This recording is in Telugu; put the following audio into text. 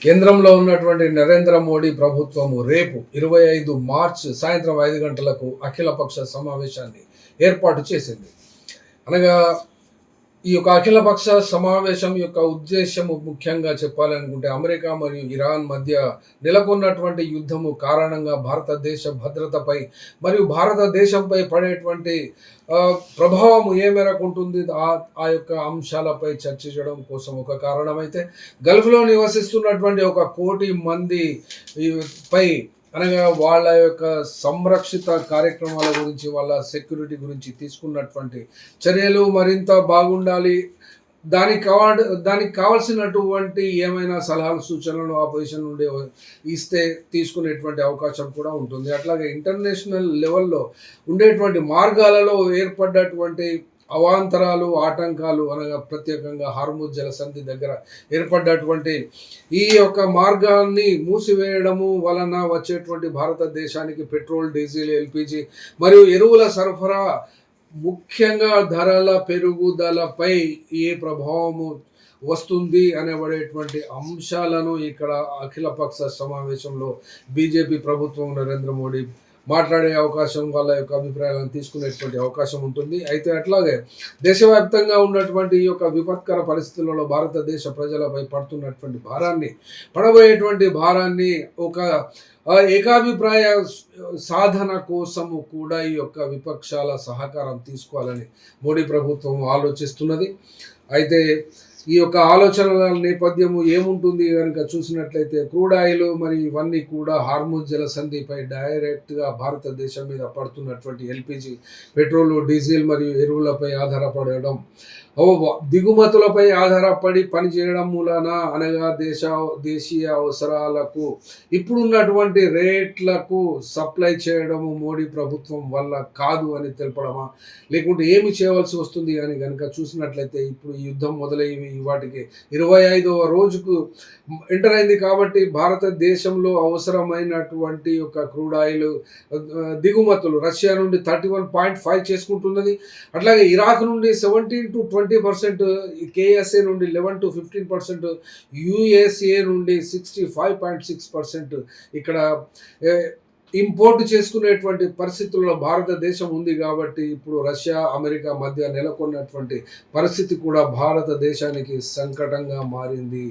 కేంద్రంలో ఉన్నటువంటి నరేంద్ర మోడీ ప్రభుత్వము రేపు 25 మార్చ్ సాయంత్రం 5 గంటలకు అఖిలపక్ష సమావేశాన్ని ఏర్పాటు చేసింది. అనగా ఈ యొక్క అఖిలపక్ష సమావేశం యొక్క ఉద్దేశ్యము ముఖ్యంగా చెప్పాలనుకుంటే అమెరికా మరియు ఇరాన్ మధ్య నెలకొన్నటువంటి యుద్ధము కారణంగా భారతదేశ భద్రతపై మరియు భారతదేశంపై పడేటువంటి ప్రభావం ఏ మేరకు ఉంటుంది ఆ యొక్క అంశాలపై చర్చించడం కోసం ఒక కారణమైతే, గల్ఫ్లో నివసిస్తున్నటువంటి 1 కోటి మంది పై అనగా వాళ్ళ యొక్క సంరక్షిత కార్యక్రమాల గురించి, వాళ్ళ సెక్యూరిటీ గురించి తీసుకున్నటువంటి చర్యలు మరింత బాగుండాలి. దానికి కావాల్సినటువంటి ఏమైనా సలహాలు, సూచనలు ఆపోజిషన్ నుండి ఇస్తే తీసుకునేటువంటి అవకాశం కూడా ఉంటుంది. అట్లాగే ఇంటర్నేషనల్ లెవెల్లో ఉండేటువంటి మార్గాలలో ఏర్పడ్డటువంటి అవాంతరాలు, ఆటంకాలు అనగా ప్రత్యేకంగా హార్ముజ్ జలసంధి దగ్గర ఏర్పడ్డటువంటి ఈ యొక్క మార్గాన్ని మూసివేయడము వలన వచ్చేటువంటి భారతదేశానికి పెట్రోల్, డీజిల్, ఎల్పిజి మరియు ఎరువుల సరఫరా, ముఖ్యంగా ధరల పెరుగుదలపై ఏ ప్రభావము వస్తుంది అనేబడేటువంటి అంశాలను ఇక్కడ అఖిలపక్ష సమావేశంలో బీజేపీ ప్రభుత్వం, నరేంద్ర మోడీ మాట్లాడే అవకాశం, వాళ్ళ యొక్క అభిప్రాయాలను తీసుకునేటువంటి అవకాశం ఉంటుంది. అయితే అట్లాగే దేశవ్యాప్తంగా ఉన్నటువంటి ఈ యొక్క విపత్కర పరిస్థితులలో భారతదేశ ప్రజలపై పడబోయేటువంటి భారాన్ని ఒక ఏకాభిప్రాయ సాధన కోసము కూడా ఈ యొక్క విపక్షాల సహకారం తీసుకోవాలని మోడీ ప్రభుత్వం ఆలోచిస్తున్నది. అయితే ఈ యొక్క ఆలోచనల నేపథ్యము ఏముంటుంది కనుక చూసినట్లయితే, క్రూడ్ ఆయిల్ మరి ఇవన్నీ కూడా హార్ముజ్ జలసంధిపై డైరెక్ట్గా భారతదేశం మీద పడుతున్నటువంటి ఎల్పిజి, పెట్రోల్, డీజిల్ మరియు ఎరువులపై ఆధారపడడం, దిగుమతులపై ఆధారపడి పనిచేయడం మూలన అనగా దేశీయ అవసరాలకు ఇప్పుడున్నటువంటి రేట్లకు సప్లై చేయడము మోడీ ప్రభుత్వం వల్ల కాదు అని తెలపడమా, లేకుంటే ఏమి చేయవలసి వస్తుంది అని కనుక చూసినట్లయితే, ఇప్పుడు ఈ యుద్ధం మొదలయ్యి వాటికి 25వ రోజుకు ఎంటర్ అయింది కాబట్టి భారతదేశంలో అవసరమైనటువంటి యొక్క క్రూడ్ ఆయిల్ దిగుమతులు రష్యా నుండి 31.5 చేసుకుంటున్నది. అట్లాగే ఇరాక్ నుండి 17 to 20%, కేఎస్ఏ నుండి 11 to 15%, యుఎస్ఏ నుండి 65.6% ఇక్కడ ఇంపోర్ట్ చేసుకునేటువంటి పరిస్థితుల్లో భారతదేశం ఉంది. కాబట్టి ఇప్పుడు రష్యా, అమెరికా మధ్య నెలకొన్నటువంటి పరిస్థితి కూడా భారతదేశానికి సంకటంగా మారింది.